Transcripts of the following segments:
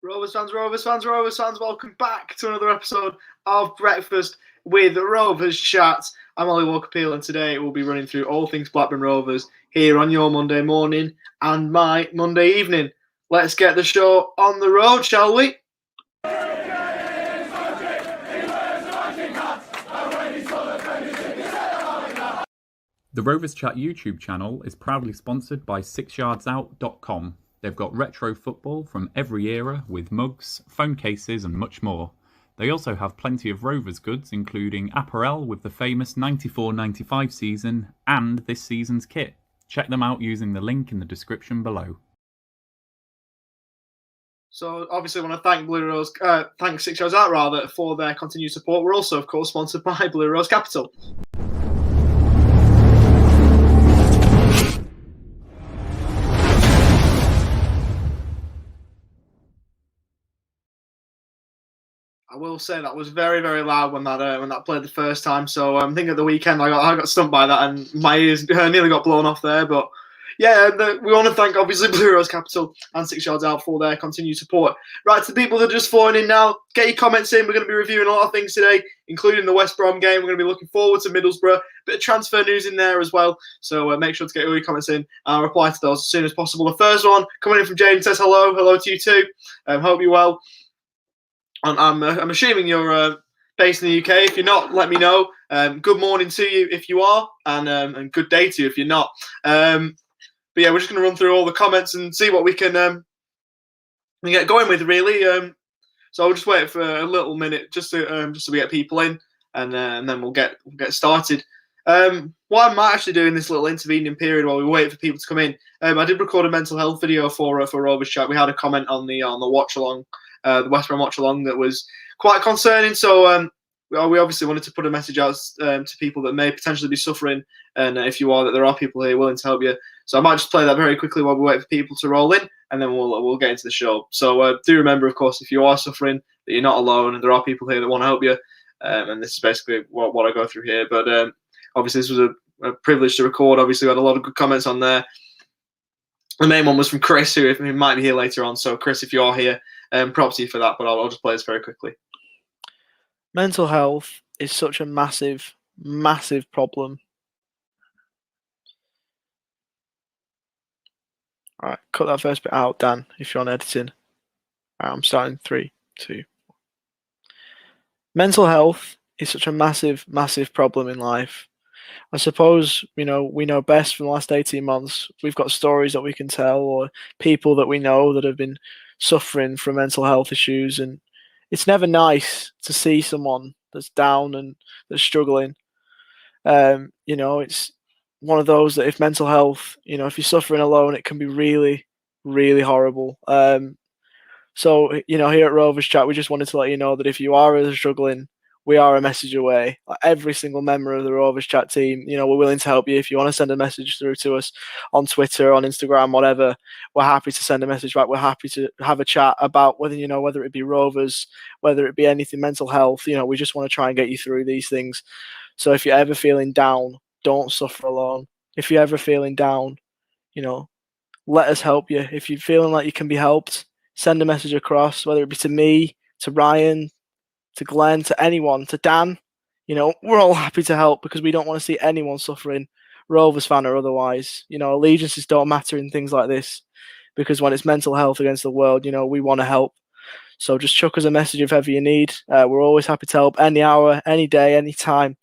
Rovers fans, welcome back to another episode of Breakfast with Rovers Chat. I'm Ollie Walker-Peel, and today we'll be running through all things Blackburn Rovers here on your Monday morning and my Monday evening. Let's get the show on the road, shall we? The Rovers Chat YouTube channel is proudly sponsored by 6yardsout.com. They've got retro football from every era with mugs, phone cases and much more. They also have plenty of Rovers goods including apparel with the famous 94-95 season and this season's kit. Check them out using the link in the description below. So obviously I want to thank thank 6 Yards Out for their continued support. We're also of course sponsored by Blue Rose Capital. I will say that was very, very loud when that played the first time. So I think at the weekend I got stumped by that and my ears nearly got blown off there. But yeah, we want to thank obviously Blue Rose Capital and 6 Yards Out for their continued support. Right, to the people that are just falling in now, get your comments in. We're going to be reviewing a lot of things today, including the West Brom game. We're going to be looking forward to Middlesbrough. Bit of transfer news in there as well. So make sure to get all your comments in and I'll reply to those as soon as possible. The first one coming in from James says hello. Hello to you too. Hope you're well. I'm assuming you're based in the UK. If you're not, let me know. Good morning to you if you are, and good day to you if you're not. But yeah, we're just going to run through all the comments and see what we can get going with, really. So I'll just wait for a little minute just so we get people in, and then we'll get started. What I might actually do in this little intervening period while we wait for people to come in, I did record a mental health video for Rovers Chat. We had a comment on the watch along. The West Brom watch along that was quite concerning. So we obviously wanted to put a message out to people that may potentially be suffering, and if you are, that there are people here willing to help you. So I might just play that very quickly while we wait for people to roll in, and then we'll get into the show. So do remember, of course, if you are suffering, that you're not alone, and there are people here that want to help you. And this is basically what I go through here. But obviously, this was a privilege to record. Obviously, we had a lot of good comments on there. The main one was from Chris, who might be here later on. So, Chris, if you are here, props to you for that, but I'll just play this very quickly. Mental health is such a massive, massive problem. All right, cut that first bit out, Dan, if you're on editing. All right, I'm starting 3, 2. Mental health is such a massive, massive problem in life. I suppose, we know best from the last 18 months. We've got stories that we can tell, or people that we know that have been suffering from mental health issues, and it's never nice to see someone that's down and that's struggling. It's one of those that if mental health, if you're suffering alone, it can be really, really horrible. So here at Rovers Chat, we just wanted to let you know that if you are struggling, we are a message away. Every single member of the Rovers Chat team, we're willing to help you. If you want to send a message through to us on Twitter, on Instagram, whatever, we're happy to send a message back. We're happy to have a chat about whether it be Rovers, whether it be anything mental health. We just want to try and get you through these things. So if you're ever feeling down, don't suffer alone. If you're ever feeling down, let us help you. If you're feeling like you can be helped, send a message across, whether it be to me, to Ryan, to Glenn, to anyone, to Dan. We're all happy to help because we don't want to see anyone suffering, Rovers fan or otherwise. Allegiances don't matter in things like this, because when it's mental health against the world, we want to help. So just chuck us a message if ever you need. We're always happy to help any hour, any day, any time,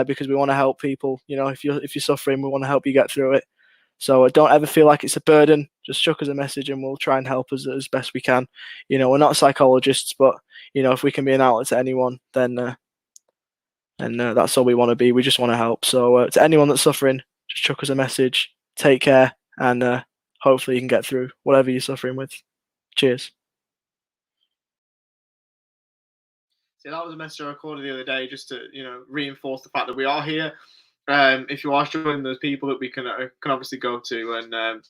because we want to help people. If you're suffering, we want to help you get through it. So don't ever feel like it's a burden. Just chuck us a message and we'll try and help us as best we can. We're not psychologists, but if we can be an outlet to anyone, then that's all we want to be. We just want to help. So to anyone that's suffering, just chuck us a message. Take care, and hopefully you can get through whatever you're suffering with. Cheers. See, that was a message I recorded the other day just to reinforce the fact that we are here. If you are struggling, there's people that we can obviously go to, and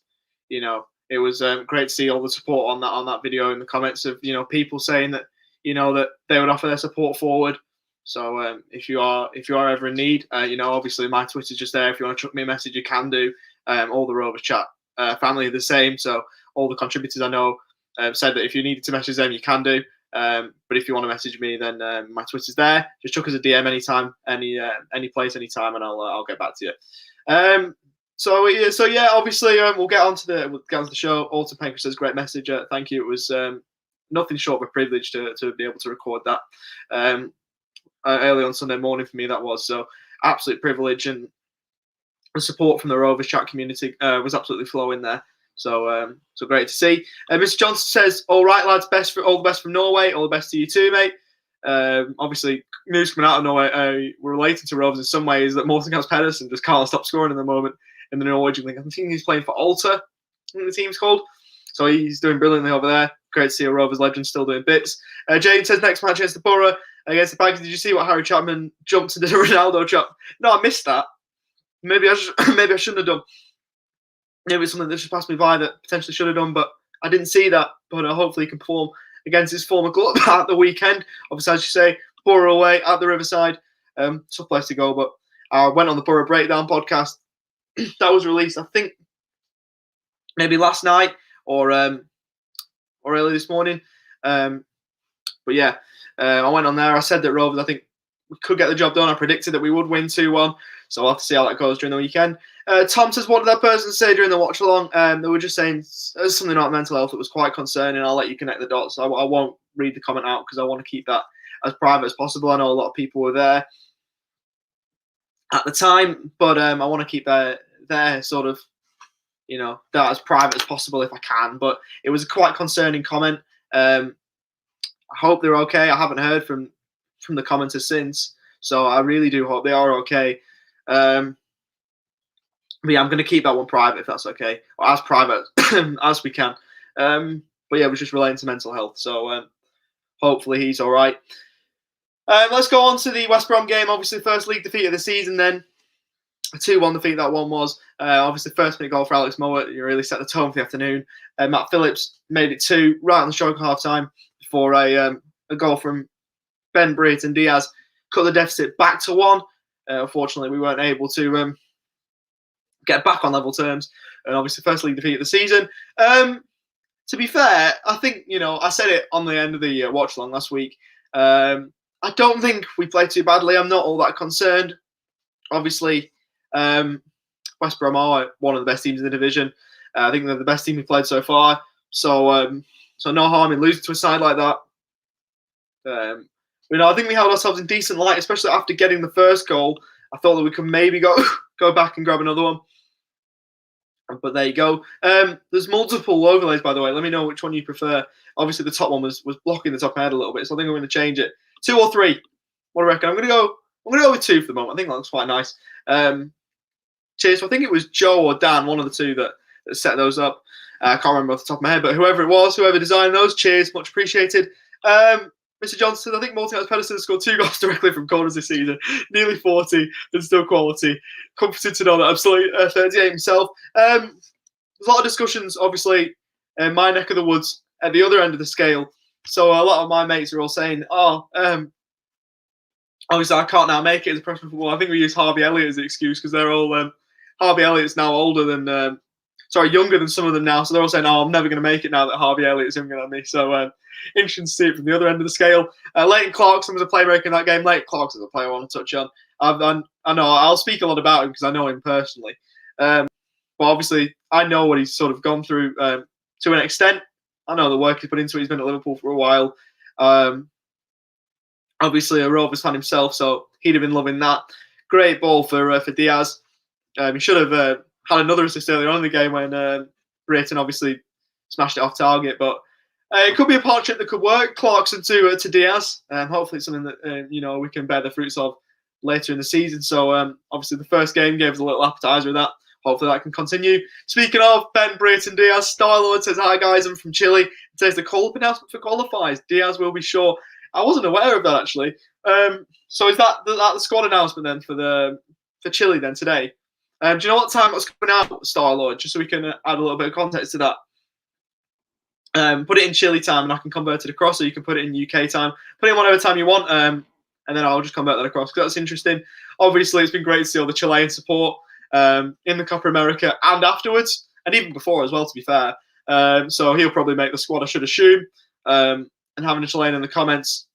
it was great to see all the support on that video in the comments of people saying that that they would offer their support forward. So if you are ever in need, obviously my Twitter's just there. If you want to chuck me a message, you can do. All the Rovers Chat family are the same, so all the contributors I know said that if you needed to message them, you can do. But if you want to message me, then my Twitter's there. Just chuck us a DM anytime, any place, anytime, and I'll get back to you. So yeah, obviously we'll get on to the show. Alton Penker says great message. Thank you. It was nothing short of a privilege to be able to record that early on Sunday morning for me. That was so absolute privilege, and the support from the Rovers Chat community was absolutely flowing there. So great to see. Mr. Johnson says, "All right, lads, all the best from Norway. All the best to you too, mate." Obviously, news coming out of Norway, we're related to Rovers in some ways that Morten Gans Pedersen just can't stop scoring in the moment in the Norwegian league. I think he's playing for Alta, I think the team's called. So he's doing brilliantly over there. Great to see a Rovers legend still doing bits. James says, next match against the Borough, against the Baggies. Did you see what Harry Chapman jumped into the Ronaldo chop? No, I missed that. Maybe I shouldn't have done. Maybe it's something that just passed me by that potentially should have done, but I didn't see that. But hopefully he can perform against his former club at the weekend. Obviously, as you say, Borough away at the Riverside. Tough place to go, but I went on the Borough Breakdown podcast. That was released, I think, maybe last night or early this morning. But yeah, I went on there. I said that Rovers, I think, we could get the job done. I predicted that we would win 2-1. So we'll have to see how that goes during the weekend. Tom says, what did that person say during the watch along? They were just saying something about mental health that was quite concerning. I'll let you connect the dots. I won't read the comment out because I want to keep that as private as possible. I know a lot of people were there at the time, but I want to keep their sort of, that as private as possible if I can. But it was a quite concerning comment. I hope they're okay. I haven't heard from the commenters since, so I really do hope they are okay. But yeah, I'm going to keep that one private if that's okay, or as private as we can. But yeah, it was just relating to mental health, so hopefully he's all right. Let's go on to the West Brom game. Obviously, first league defeat of the season then. A 2-1 defeat that one was. Obviously, first minute goal for Alex Mowat. You really set the tone for the afternoon. Matt Phillips made it 2 right on the stroke of half time before a goal from Ben Britt and DIAZ cut the deficit back to 1. Unfortunately, we weren't able to get back on level terms. And obviously, first league defeat of the season. To be fair, I think, I said it on the end of the watch along last week. I don't think we played too badly. I'm not all that concerned. Obviously, West Brom are one of the best teams in the division. I think they're the best team we've played so far. So no harm in losing to a side like that. I think we held ourselves in decent light, especially after getting the first goal. I thought that we could maybe go back and grab another one. But there you go. There's multiple overlays, by the way. Let me know which one you prefer. Obviously, the top one was blocking the top of my head a little bit, so I think I'm going to change it. 2 or 3. What do I reckon? I'm going to go with 2 for the moment. I think that looks quite nice. Cheers. So I think it was Joe or Dan, one of the two that set those up. I can't remember off the top of my head, but whoever it was, whoever designed those, cheers, much appreciated. Mr. Johnson, I think Morten Gans Pedersen scored 2 goals directly from corners this season, nearly 40, and still quality. Comforted to know that absolutely 38 himself. There's a lot of discussions, obviously, in my neck of the woods at the other end of the scale. So a lot of my mates are all saying, obviously I can't now make it as a professional footballer. I think we use Harvey Elliott as the excuse because they're all Harvey Elliott's now younger than some of them now. So they're all saying, I'm never going to make it now that Harvey Elliott's younger than me. So interesting to see it from the other end of the scale. Leighton Clarkson was a playmaker in that game. Leighton Clarkson is a player I want to touch on. I know I'll speak a lot about him because I know him personally. But obviously I know what he's sort of gone through to an extent. I know the work he's put into it. He's been at Liverpool for a while. Obviously a Rovers fan himself, so he'd have been loving that. Great ball for DIAZ. He should have had another assist earlier on in the game when Brayton obviously smashed it off target. But it could be a partnership that could work. Clarkson to DIAZ. Hopefully it's something that we can bear the fruits of later in the season. So obviously the first game gave us a little appetizer of that. Hopefully that can continue. Speaking of Ben Britt and DIAZ, Starlord says, hi guys, I'm from Chile. It says the call-up announcement for qualifiers. DIAZ will be sure. I wasn't aware of that actually. So is that the squad announcement then for Chile then today? Do you know what time it's coming out, Star-Lord? Just so we can add a little bit of context to that. Put it in Chile time and I can convert it across, or you can put it in UK time. Put it in whatever time you want, and then I'll just convert that across because that's interesting. Obviously, it's been great to see all the Chilean support in the Copa America and afterwards, and even before as well, to be fair. So he'll probably make the squad, I should assume. And having a Chilean in the comments,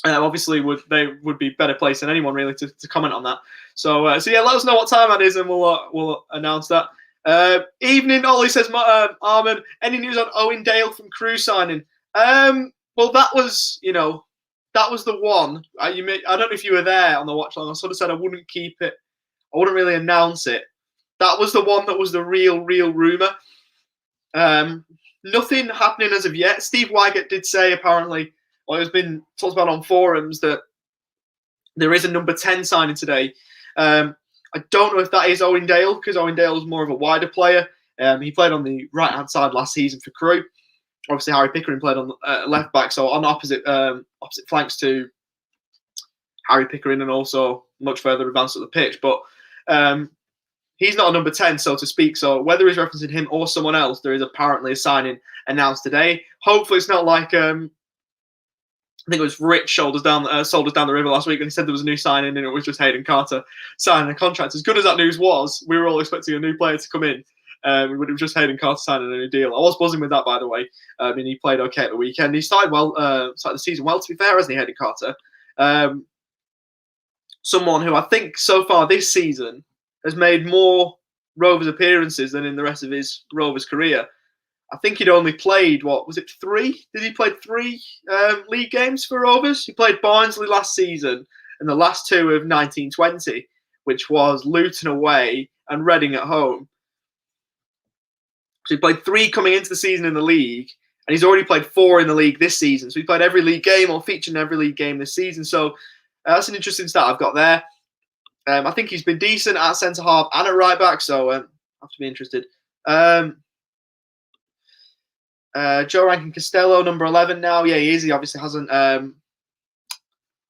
obviously they would be better placed than anyone really to comment on that. So yeah, let us know what time that is, and we'll announce that. Evening, Ollie says, Armin, any news on Owen Dale from Crewe signing? Well, that was the one. I don't know if you were there on the watch line. I sort of said I wouldn't keep it. I wouldn't really announce it. That was the one that was the real rumour. Nothing happening as of yet. Steve Wygott did say apparently, or it's been talked about on forums, that there is a number 10 signing today. I don't know if that is Owen Dale, because Owen Dale is more of a wider player. He played on the right-hand side last season for Crewe. Obviously, Harry Pickering played on left back, so on opposite flanks to Harry Pickering, and also much further advanced at the pitch. But he's not a number 10, so to speak. So whether he's referencing him or someone else, there is apparently a signing announced today. Hopefully, it's not like I think it was Rich sold us down the river last week, and he said there was a new signing, and it was just Hayden Carter signing a contract. As good as that news was, we were all expecting a new player to come in. It was just Hayden Carter signing a new deal. I was buzzing with that, by the way. I mean, he played okay at the weekend. He started the season well, to be fair, hasn't he, Hayden Carter? Someone who I think so far this season has made more Rovers appearances than in the rest of his Rovers career. I think he'd only played, 3? Did he play 3 league games for Rovers? He played Barnsley last season and the last 2 of 1920, which was Luton away and Reading at home. So he played 3 coming into the season in the league, and he's already played 4 in the league this season. So he played every league game or featured in every league game this season. So that's an interesting stat I've got there. I think he's been decent at centre-half and at right-back, so I have to be interested. Joe Rankin Costello, number 11 now. Yeah, he is. He obviously hasn't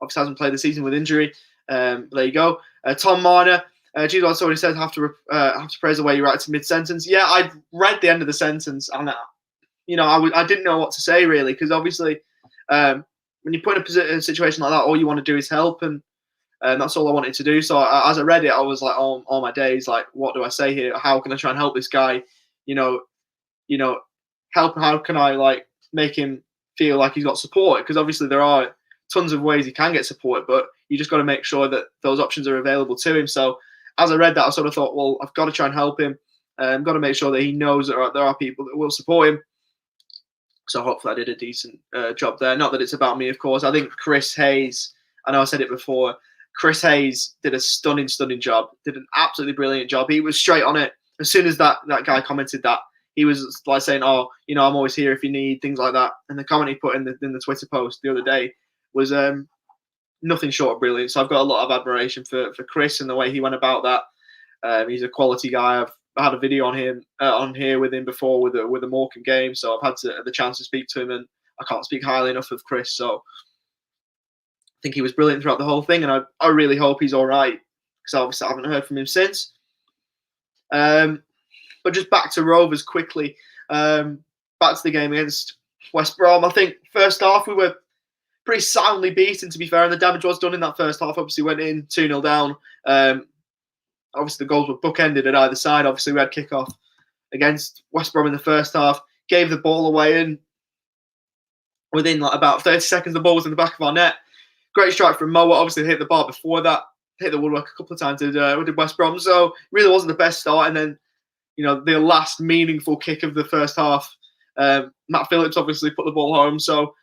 played the season with injury. There you go. Tom Marner. Jesus already said have to praise the way you write to mid-sentence. Yeah, I read the end of the sentence, and I didn't know what to say really, because obviously when you put in a situation like that, all you want to do is help, and that's all I wanted to do. So as I read it, I was like, all my days, like, what do I say here? How can I try and help this guy? Help. How can I make him feel like he's got support? Because obviously there are tons of ways he can get support, but you just got to make sure that those options are available to him. So as I read that, I sort of thought, well, I've got to try and help him. I've got to make sure that he knows that there are people that will support him. So hopefully I did a decent job there. Not that it's about me, of course. I think Chris Hayes, I know I said it before, Chris Hayes did a stunning job, did an absolutely brilliant job. He was straight on it. As soon as that guy commented that, he was like saying, I'm always here if you need, things like that. And the comment he put in the Twitter post the other day was nothing short of brilliant. So I've got a lot of admiration for Chris and the way he went about that. He's a quality guy. I've had a video on him on here with him before with the Morecambe game, so I've had the chance to speak to him, and I can't speak highly enough of Chris. So I think he was brilliant throughout the whole thing, and I really hope he's all right, because obviously I haven't heard from him since. But just back to Rovers quickly. Back to the game against West Brom. I think first half we were pretty soundly beaten, to be fair, and the damage was done in that first half. Obviously went in 2-0 down. Obviously the goals were bookended at either side. Obviously we had kickoff against West Brom in the first half, gave the ball away, and within about 30 seconds the ball was in the back of our net. Great strike from Moa. Obviously hit the bar before that, hit the woodwork a couple of times did West Brom. So really wasn't the best start. And then the last meaningful kick of the first half, Matt Phillips obviously put the ball home. So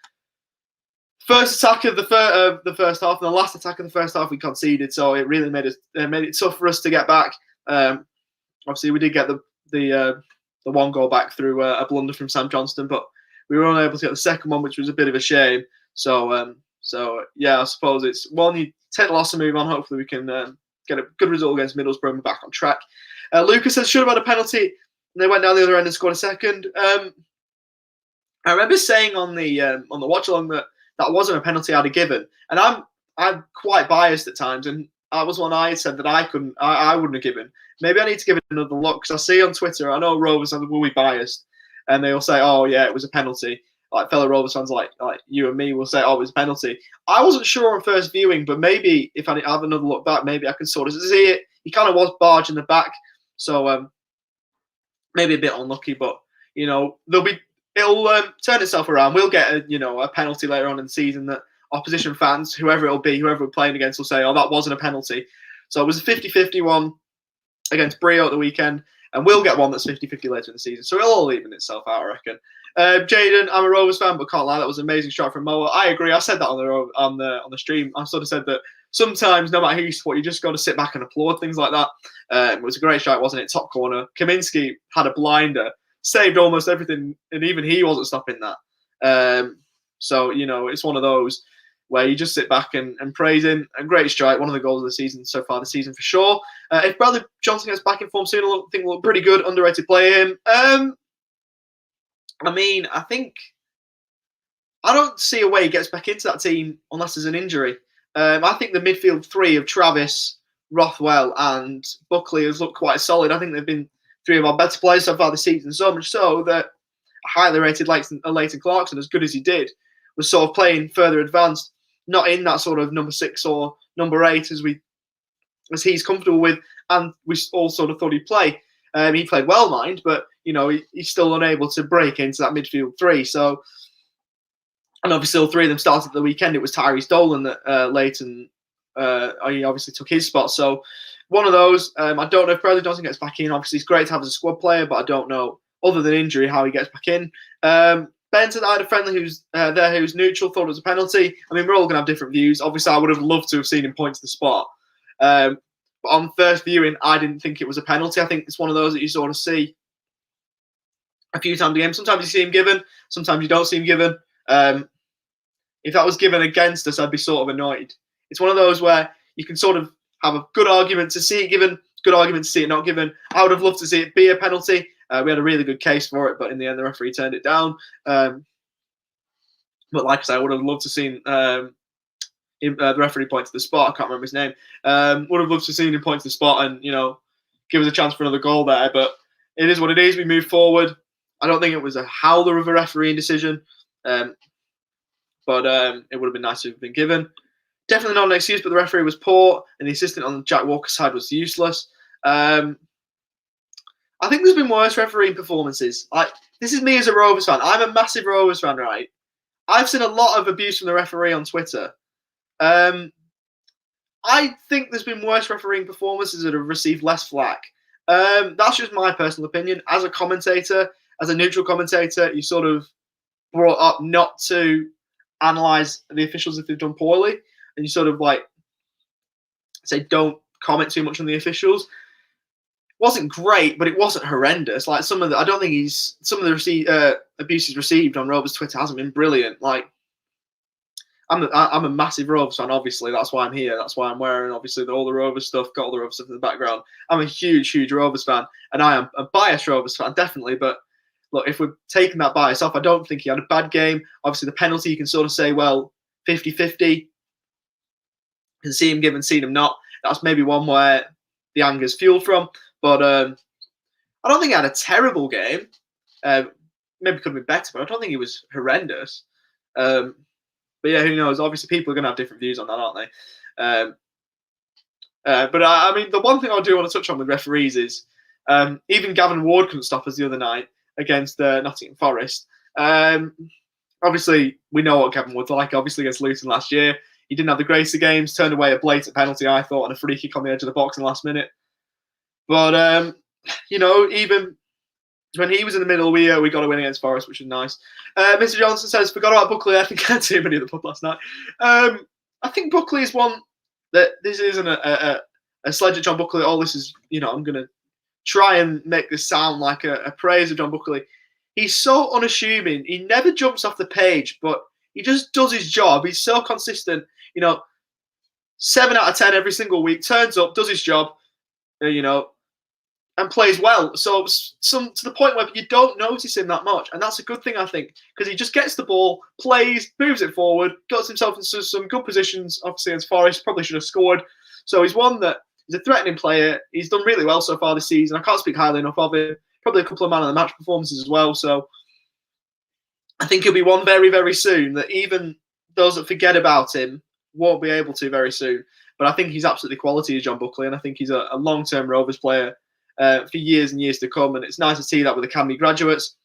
first attack of the first half and the last attack of the first half we conceded. So it really made it tough for us to get back. Obviously we did get the one goal back through a blunder from Sam Johnston, but we were unable to get the second one, which was a bit of a shame. So yeah, I suppose it's one, you take the loss and move on. Hopefully we can get a good result against Middlesbrough and back on track. Lucas says, should have had a penalty, and they went down the other end and scored a second. I remember saying on the watch along that wasn't a penalty I'd have given, and I'm quite biased at times, and that was one I said that I wouldn't have given. Maybe I need to give it another look, because I see on Twitter, I know Rovers fans will be biased, and they'll say, oh yeah, it was a penalty. Like fellow Rovers fans like you and me will say, oh, it was a penalty. I wasn't sure on first viewing, but maybe if I have another look back, maybe I can sort of see it. He kind of was barging the back. So maybe a bit unlucky, but it'll turn itself around. We'll get a penalty later on in the season that opposition fans, whoever it'll be, whoever we're playing against, will say, "Oh, that wasn't a penalty." So it was a 50-50 one against Brio at the weekend, and we'll get one that's 50-50 later in the season. So it'll all even itself out, I reckon. Jaden, I'm a Rovers fan, but can't lie, that was an amazing shot from Moa. I agree. I said that on the stream. I sort of said that sometimes, no matter who you support, you just got to sit back and applaud things like that. It was a great shot, wasn't it? Top corner. Kaminski had a blinder, saved almost everything, and even he wasn't stopping that. So it's one of those where you just sit back and praise him. A great strike, one of the goals of the season so far this season for sure. If Bradley Johnson gets back in form soon, I think we'll look pretty good. Underrated player. I think I don't see a way he gets back into that team unless there's an injury. I think the midfield three of Travis, Rothwell, and Buckley has looked quite solid. I think they've been three of our better players so far this season. So much so that a highly rated Leighton Clarkson, as good as he did, was sort of playing further advanced, not in that sort of number 6 or number 8 as he's comfortable with, and we all sort of thought he'd play. He played well, mind, but he's still unable to break into that midfield three. So, and obviously all three of them started at the weekend. It was Tyrese Dolan that Leighton, he obviously took his spot. So one of those. I don't know if Bradley Johnson gets back in. Obviously, it's great to have as a squad player, but I don't know, other than injury, how he gets back in. Benton, I had a friendly who's neutral, thought it was a penalty. I mean, we're all going to have different views. Obviously, I would have loved to have seen him point to the spot. But on first viewing, I didn't think it was a penalty. I think it's one of those that you sort of see a few times a game. Sometimes you see him given, sometimes you don't see him given. If that was given against us, I'd be sort of annoyed. It's one of those where you can sort of have a good argument to see it given, good argument to see it not given. I would have loved to see it be a penalty. We had a really good case for it, but in the end, the referee turned it down. But like I said, I would have loved to see the referee point to the spot. I can't remember his name. Would have loved to see him point to the spot and give us a chance for another goal there. But it is what it is. We move forward. I don't think it was a howler of a refereeing decision, but it would have been nice to have been given. Definitely not an excuse, but the referee was poor, and the assistant on Jack Walker's side was useless. I think there's been worse refereeing performances. Like, this is me as a Rovers fan. I'm a massive Rovers fan, right? I've seen a lot of abuse from the referee on Twitter. I think there's been worse refereeing performances that have received less flack. That's just my personal opinion. As a commentator, as a neutral commentator, you sort of brought up not to analyse the officials if they've done poorly, and you sort of say don't comment too much on the officials. Wasn't great, but it wasn't horrendous. Like some of the abuses received on Rovers Twitter hasn't been brilliant. Like I'm a massive Rovers fan, obviously. That's why I'm here. That's why I'm wearing obviously all the Rovers stuff, got all the Rovers stuff in the background. I'm a huge Rovers fan, and I am a biased Rovers fan, definitely. But look, if we're taking that bias off, I don't think he had a bad game. Obviously, the penalty, you can sort of say, well, 50-50. Can see him given, seen him not. That's maybe one where the anger's fueled from. But I don't think he had a terrible game. Maybe could have been better, but I don't think he was horrendous. But yeah, who knows? Obviously, people are going to have different views on that, aren't they? But I mean, the one thing I do want to touch on with referees is even Gavin Ward couldn't stop us the other night against Nottingham Forest. Obviously, we know what Gavin Ward's like. Obviously, against Luton last year, he didn't have the greatest of games. Turned away a blatant penalty, I thought, and a free kick on the edge of the box in the last minute. But even when he was in the middle, we got a win against Forest, which was nice. Mr. Johnson says, forgot about Buckley. I think I had too many of the pub last night. I think Buckley is one that this isn't a sledge at John Buckley. All this is, I'm going to try and make this sound like a praise of John Buckley. He's so unassuming. He never jumps off the page, but he just does his job. He's so consistent. 7 out of 10 every single week. Turns up, does his job, and plays well. So to the point where you don't notice him that much. And that's a good thing, I think, because he just gets the ball, plays, moves it forward, gets himself into some good positions. Obviously, against Forest, probably should have scored. So he's one that is a threatening player. He's done really well so far this season. I can't speak highly enough of him. Probably a couple of man of the match performances as well. So I think he'll be one very, very soon that even those that forget about him won't be able to very soon. But I think he's absolutely quality as John Buckley, and I think he's a long-term Rovers player. for years and years to come. And it's nice to see that with academy graduates.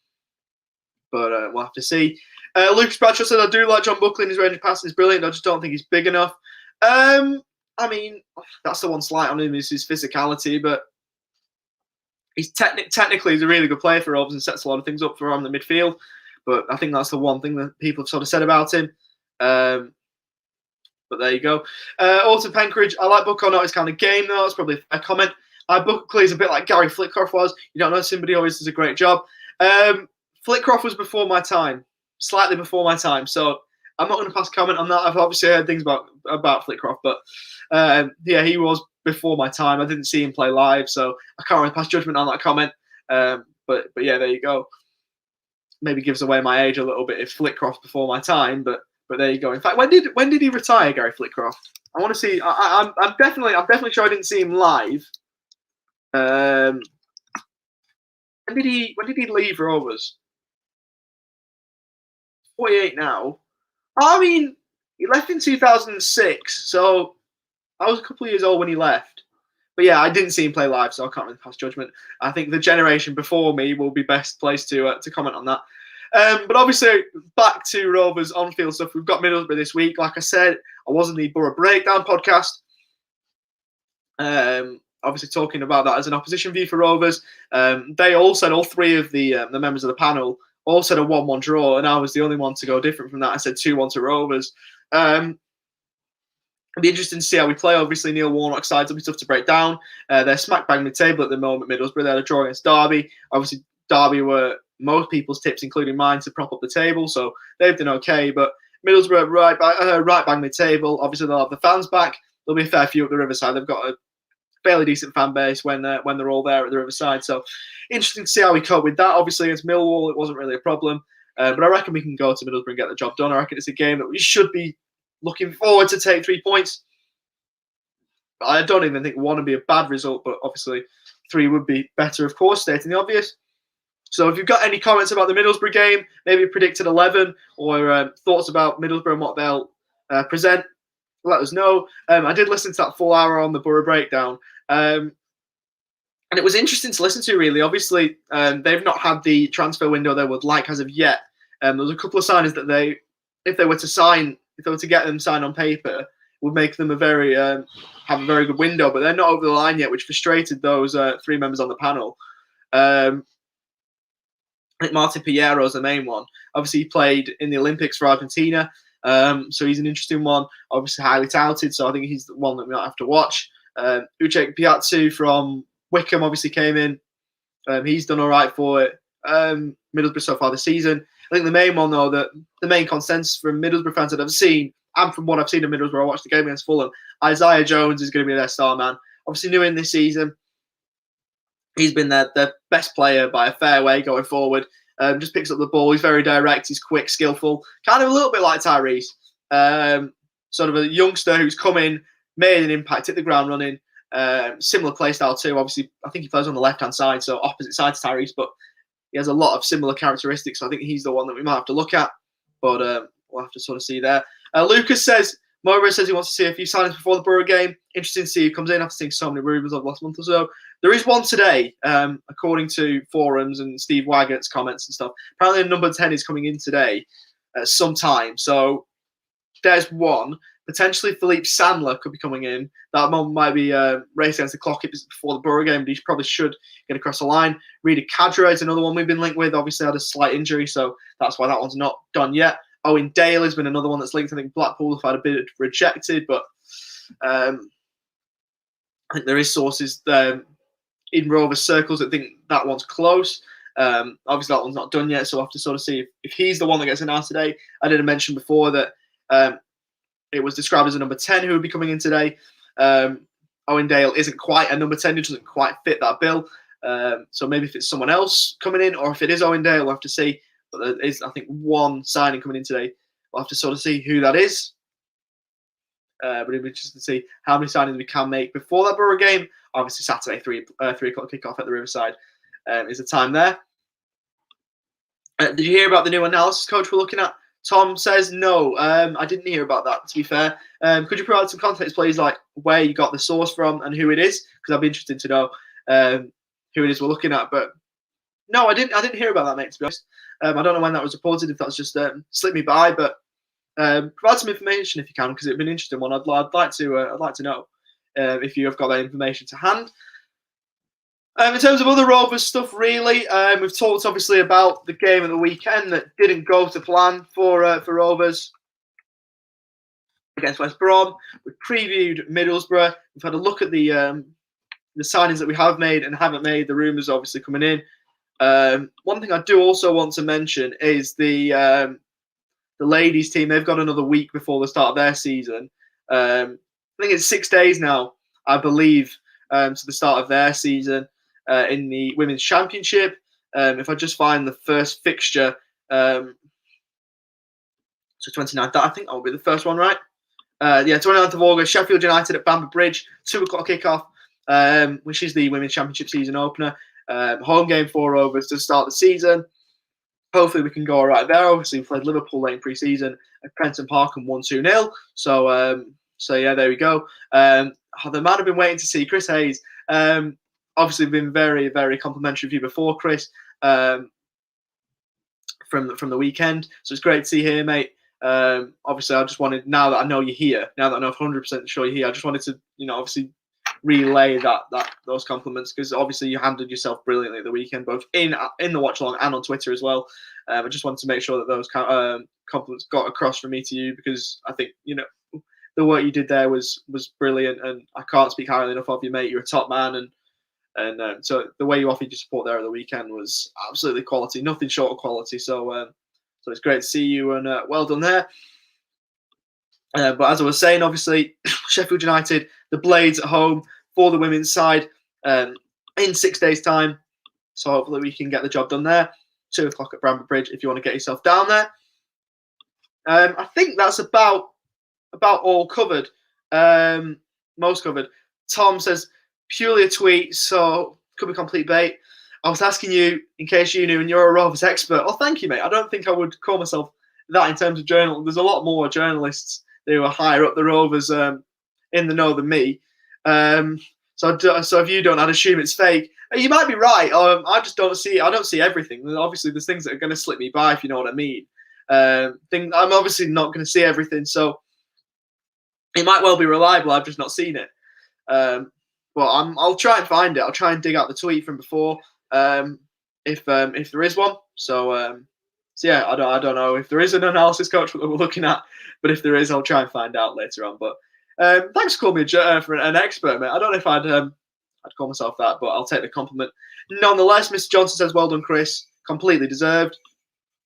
But we'll have to see. Lucas Bradshaw said, I do like John Buckley and his range of passing is brilliant. I just don't think he's big enough. I mean, that's the one slight on him is his physicality, but he's technically he's a really good player for Rovers and sets a lot of things up for him in the midfield. But I think that's the one thing that people have sort of said about him. But there you go. Alton Penkridge, I like Bucko, not his kind of game, though. That's probably a comment. Buckley is a bit like Gary Flitcroft was. You don't know somebody always does a great job. Flitcroft was before my time, slightly before my time. So I'm not going to pass comment on that. I've obviously heard things about Flitcroft, but yeah, he was before my time. I didn't see him play live, so I can't really pass judgment on that comment. But yeah, there you go. Maybe gives away my age a little bit if Flitcroft before my time, but there you go. In fact, when did he retire, Gary Flitcroft? I want to see. I'm definitely sure I didn't see him live. When did he leave Rovers? 48 now. I mean, he left in 2006, so I was a couple of years old when he left. But yeah, I didn't see him play live, so I can't really pass judgment. I think the generation before me will be best placed to comment on that. But obviously, back to Rovers on-field stuff. We've got Middlesbrough this week. Like I said, I was in the Borough Breakdown podcast. Obviously, talking about that as an opposition view for Rovers. They all said, all three of the members of the panel all said a 1-1 draw, and I was the only one to go different from that. I said 2-1 to Rovers. It'll be interesting to see how we play. Obviously, Neil Warnock's sides will be tough to break down. They're smack bang mid-table at the moment, Middlesbrough. They're a draw against Derby. Obviously, Derby were most people's tips, including mine, to prop up the table, so they've done okay. But Middlesbrough right bang mid-table. Obviously, they'll have the fans back. There'll be a fair few at the Riverside. They've got a fairly decent fan base when they're all there at the Riverside. So interesting to see how we cope with that. Obviously, against Millwall, it wasn't really a problem. But I reckon we can go to Middlesbrough and get the job done. I reckon it's a game that we should be looking forward to take 3 points. I don't even think 1 would be a bad result, but obviously 3 would be better, of course, stating the obvious. So if you've got any comments about the Middlesbrough game, maybe predicted 11, or thoughts about Middlesbrough and what they'll present, let us know. I did listen to that full hour on the Borough Breakdown. And it was interesting to listen to, really. Obviously, they've not had the transfer window they would like as of yet. There was a couple of signings that if they were to get them signed on paper, would make them have a very good window. But they're not over the line yet, which frustrated those 3 members on the panel. I think Martin Piero is the main one. Obviously, he played in the Olympics for Argentina, so he's an interesting one. Obviously, highly touted, so I think he's the one that we might have to watch. Uche Piazzu from Wickham obviously came in. He's done all right for it. Middlesbrough so far this season. I think the main one, though, that the main consensus from Middlesbrough fans that I've seen, and from what I've seen of Middlesbrough, I watched the game against Fulham, Isaiah Jones is going to be their star man. Obviously, new in this season. He's been their best player by a fair way going forward. Just picks up the ball. He's very direct. He's quick, skillful. Kind of a little bit like Tyrese. Sort of a youngster who's come in, made an impact, hit the ground running. Similar play style too. Obviously, I think he plays on the left-hand side, so opposite side to Tyrese, but he has a lot of similar characteristics. So I think he's the one that we might have to look at, but we'll have to sort of see there. Lucas says, Mowbray says he wants to see a few signings before the Borough game. Interesting to see who comes in after seeing so many rumours over the last month or so. There is one today, according to forums and Steve Waggett's comments and stuff. Apparently, number 10 is coming in today at some time. So there's one. Potentially, Philippe Sandler could be coming in. That moment might be racing against the clock if it's before the Borough game, but he probably should get across the line. Rida Kadra is another one we've been linked with. Obviously, had a slight injury, so that's why that one's not done yet. Owen Dale has been another one that's linked. I think Blackpool have had a bit rejected, but I think there is sources in Rovers circles that think that one's close. Obviously, that one's not done yet, so we'll have to sort of see if he's the one that gets announced today. I did mention before that it was described as a number 10 who would be coming in today. Owen Dale isn't quite a number 10. He doesn't quite fit that bill. So maybe if it's someone else coming in, or if it is Owen Dale, we'll have to see. But there is, I think, one signing coming in today. We'll have to sort of see who that is. But it'll be interesting to see how many signings we can make before that Borough game. Obviously, Saturday, 3 o'clock kickoff at the Riverside is the time there. Did you hear about the new analysis coach we're looking at? Tom says no. I didn't hear about that, to be fair. Could you provide some context, please, like where you got the source from and who it is? Because I'd be interested to know. who it is we're looking at. But no, I didn't hear about that, mate. To be honest, I don't know when that was reported. If that's just slipped me by, but provide some information if you can, because it'd be an interesting one. I'd like to know if you have got that information to hand. In terms of other Rovers stuff, really, we've talked obviously about the game of the weekend that didn't go to plan for Rovers against West Brom. We've previewed Middlesbrough. We've had a look at the signings that we have made and haven't made. The rumours obviously coming in. One thing I do also want to mention is the ladies team. They've got another week before the start of their season. I think it's 6 days now, I believe, to the start of their season in the Women's Championship. If I just find the first fixture, so 29th, I think that will be the first one, right? 29th of August, Sheffield United at Bamber Bridge, 2 o'clock kickoff, which is the Women's Championship season opener. Home game for Rovers to start the season. Hopefully we can go all right there. Obviously we played Liverpool late in pre-season at Prenton Park and won 2-0. So yeah, there we go. The man I've been waiting to see, Chris Hayes. Obviously been very, very complimentary of you before, Chris, from the weekend. So it's great to see you here, mate. Obviously I just wanted, now that I know you're here, now that I know 100% sure you're here, I just wanted to, obviously relay those compliments, because obviously you handled yourself brilliantly at the weekend, both in the watch along and on Twitter as well. I just wanted to make sure that those compliments got across from me to you, because I think the work you did there was brilliant, and I can't speak highly enough of you, mate. You're a top man, and so the way you offered your support there at the weekend was absolutely quality, nothing short of quality. So it's great to see you, and well done there. But as I was saying, obviously, Sheffield United, the Blades at home for the women's side in 6 days' time. So hopefully we can get the job done there. 2 o'clock at Bramber Bridge if you want to get yourself down there. I think that's about all covered. Most covered. Tom says, purely a tweet, so could be complete bait. I was asking you in case you knew, and you're a Rovers expert. Oh, thank you, mate. I don't think I would call myself that in terms of journal. There's a lot more journalists who are higher up the Rovers in the know than me. So if you don't, I'd assume it's fake. You might be right. I just don't see. I don't see everything. Obviously, there's things that are going to slip me by, if you know what I mean. I'm obviously not going to see everything, so it might well be reliable. I've just not seen it. But I'll try and find it. I'll try and dig out the tweet from before, if there is one. So yeah, I don't know if there is an analysis coach that we're looking at, but if there is, I'll try and find out later on. But thanks for calling me for an expert, mate. I don't know if I'd call myself that, but I'll take the compliment. Nonetheless, Mr. Johnson says, well done, Chris. Completely deserved.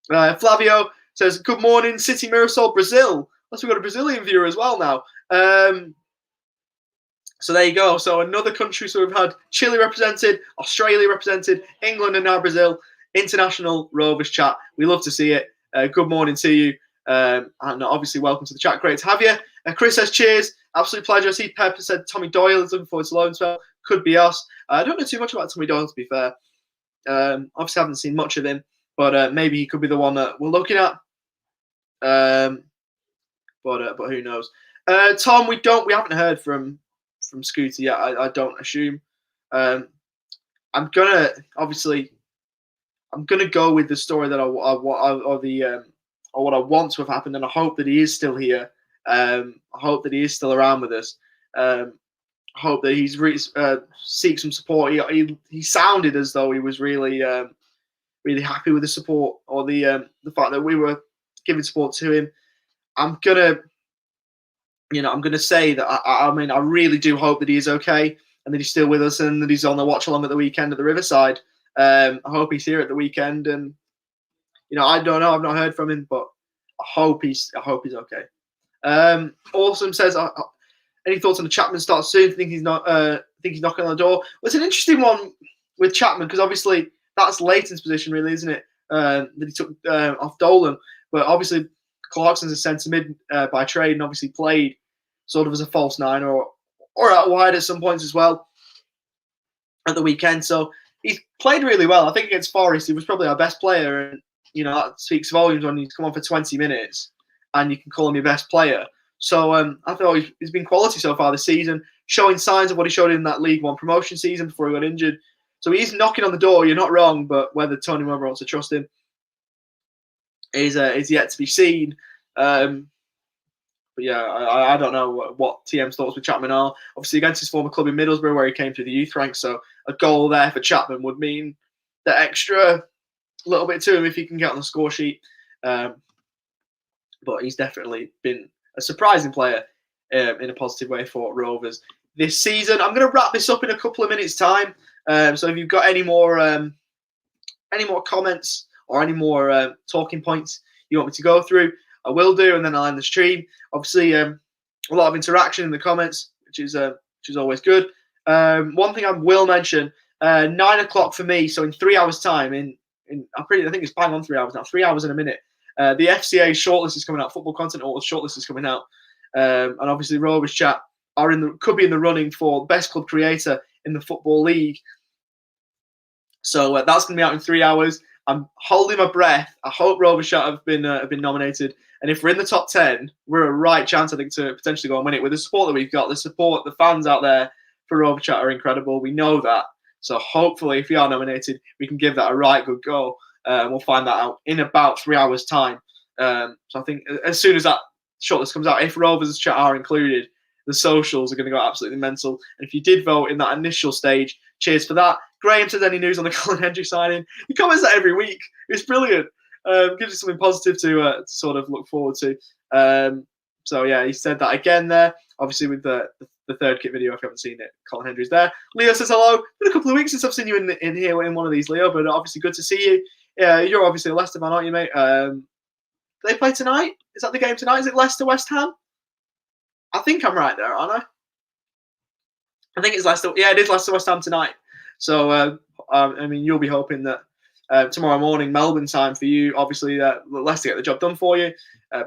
Flavio says, good morning, City Mirasol, Brazil. Unless we've got a Brazilian viewer as well now. So there you go. So another country. So we've had Chile represented, Australia represented, England, and now Brazil. International Rovers chat. We love to see it. Good morning to you. And obviously, welcome to the chat. Great to have you. Chris says, cheers. Absolute pleasure. I see Pepper said Tommy Doyle is looking forward to loan spell. Could be us. I don't know too much about Tommy Doyle, to be fair. Obviously, haven't seen much of him, but maybe he could be the one that we're looking at. But who knows? Tom, we haven't heard from Scooter yet. I don't assume. I'm gonna go with the story that what I want to have happened, and I hope that he is still here. I hope that he is still around with us. I hope that he's seeks some support. He sounded as though he was really really happy with the support, or the fact that we were giving support to him. I'm gonna say that I really do hope that he is okay, and that he's still with us, and that he's on the watch along at the weekend at the Riverside. I hope he's here at the weekend, and I don't know. I've not heard from him, but I hope he's okay. Awesome says, any thoughts on the Chapman start soon? Think he's knocking on the door? Well, it's an interesting one with Chapman, because obviously that's Leighton's position, really, isn't it? That he took off Dolan, but obviously Clarkson's a centre mid by trade, and obviously played sort of as a false nine or out wide at some points as well at the weekend. So he's played really well. I think against Forest, he was probably our best player, and that speaks volumes when he's come on for 20 minutes and you can call him your best player. So I thought he's been quality so far this season, showing signs of what he showed in that League One promotion season before he got injured. So he's knocking on the door. You're not wrong, but whether Tony Webber wants to trust him is yet to be seen. But yeah, I don't know what TM's thoughts with Chapman are. Obviously, against his former club in Middlesbrough, where he came through the youth ranks, so a goal there for Chapman would mean the extra little bit to him if he can get on the score sheet. But he's definitely been a surprising player in a positive way for Rovers this season. I'm going to wrap this up in a couple of minutes' time. So if you've got any more comments or any more talking points you want me to go through, I will do, and then I'll end the stream. Obviously, a lot of interaction in the comments, which is always good. One thing I will mention: 9 o'clock for me. So in 3 hours' time, I think it's bang on 3 hours now. 3 hours in a minute. The FCA shortlist is coming out. Football Content Awards shortlist is coming out, and obviously Rovers Chat could be in the running for best club creator in the Football League. So that's going to be out in 3 hours. I'm holding my breath. I hope Rovers Chat have been nominated. And if we're in the top 10, we're a right chance, I think, to potentially go and win it. With the support that we've got, the fans out there for Rovers Chat are incredible. We know that. So hopefully, if we are nominated, we can give that a right good go. We'll find that out in about 3 hours' time. So I think as soon as that shortlist comes out, if Rovers Chat are included, the socials are going to go absolutely mental. And if you did vote in that initial stage, cheers for that. Graham says, any news on the Colin Hendry signing? He comments that every week. It's brilliant. Gives you something positive to sort of look forward to. So yeah, he said that again there. Obviously with the third kit video, if you haven't seen it, Colin Hendry's there. Leo says hello. Been a couple of weeks since I've seen you in here in one of these, Leo, but obviously good to see you. Yeah, you're obviously a Leicester man, aren't you, mate? Do they play tonight? Is that the game tonight? Is it Leicester West Ham? I think I'm right there, aren't I? I think it's Leicester. Yeah, it is Leicester West Ham tonight. So I mean, you'll be hoping that tomorrow morning, Melbourne time for you, obviously, Leicester get the job done for you.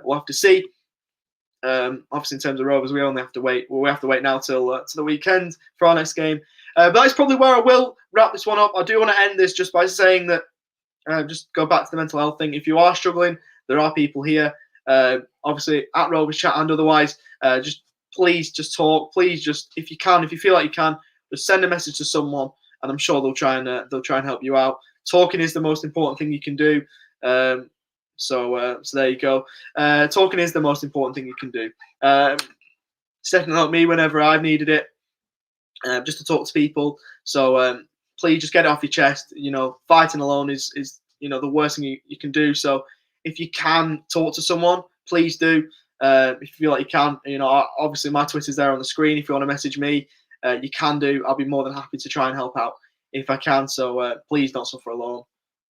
We'll have to see. Obviously, in terms of Rovers, we only have to wait. Well, we have to wait now till to the weekend for our next game. But that's probably where I will wrap this one up. I do want to end this just by saying that, just go back to the mental health thing. If you are struggling, there are people here, obviously at Rovers Chat and otherwise. Please just talk. Please just, if you feel like you can, just send a message to someone, and I'm sure they'll try and help you out. Talking is the most important thing you can do. So there you go. Talking is the most important thing you can do. It's definitely helped me whenever I've needed it, just to talk to people. So please just get it off your chest. You know, fighting alone is the worst thing you can do. So if you can talk to someone, please do. If you feel like you can, obviously my Twitter's there on the screen. If you want to message me, you can do. I'll be more than happy to try and help out if I can. So please don't suffer alone,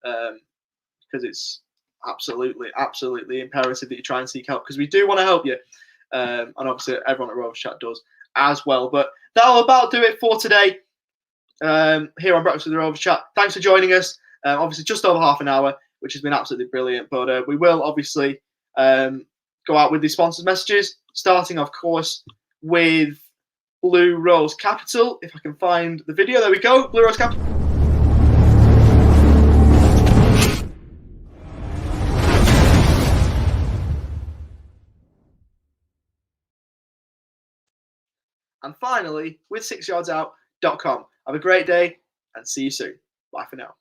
because it's absolutely imperative that you try and seek help, because we do want to help you, and obviously everyone at Rovers Chat does as well. But that'll about do it for today here on Breakfast with the Rovers Chat. Thanks for joining us. Obviously just over half an hour, which has been absolutely brilliant. But we will obviously go out with the sponsors messages, starting of course with Blue Rose Capital. If I can find the video, there we go. Blue Rose Capital. And finally, with 6yardsout.com. Have a great day and see you soon. Bye for now.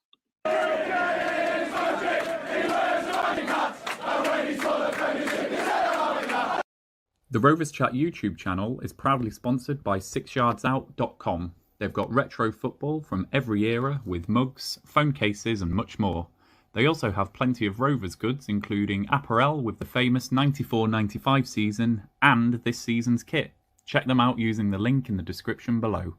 The Rovers Chat YouTube channel is proudly sponsored by 6yardsout.com. They've got retro football from every era with mugs, phone cases and much more. They also have plenty of Rovers goods, including apparel with the famous 94-95 season and this season's kit. Check them out using the link in the description below.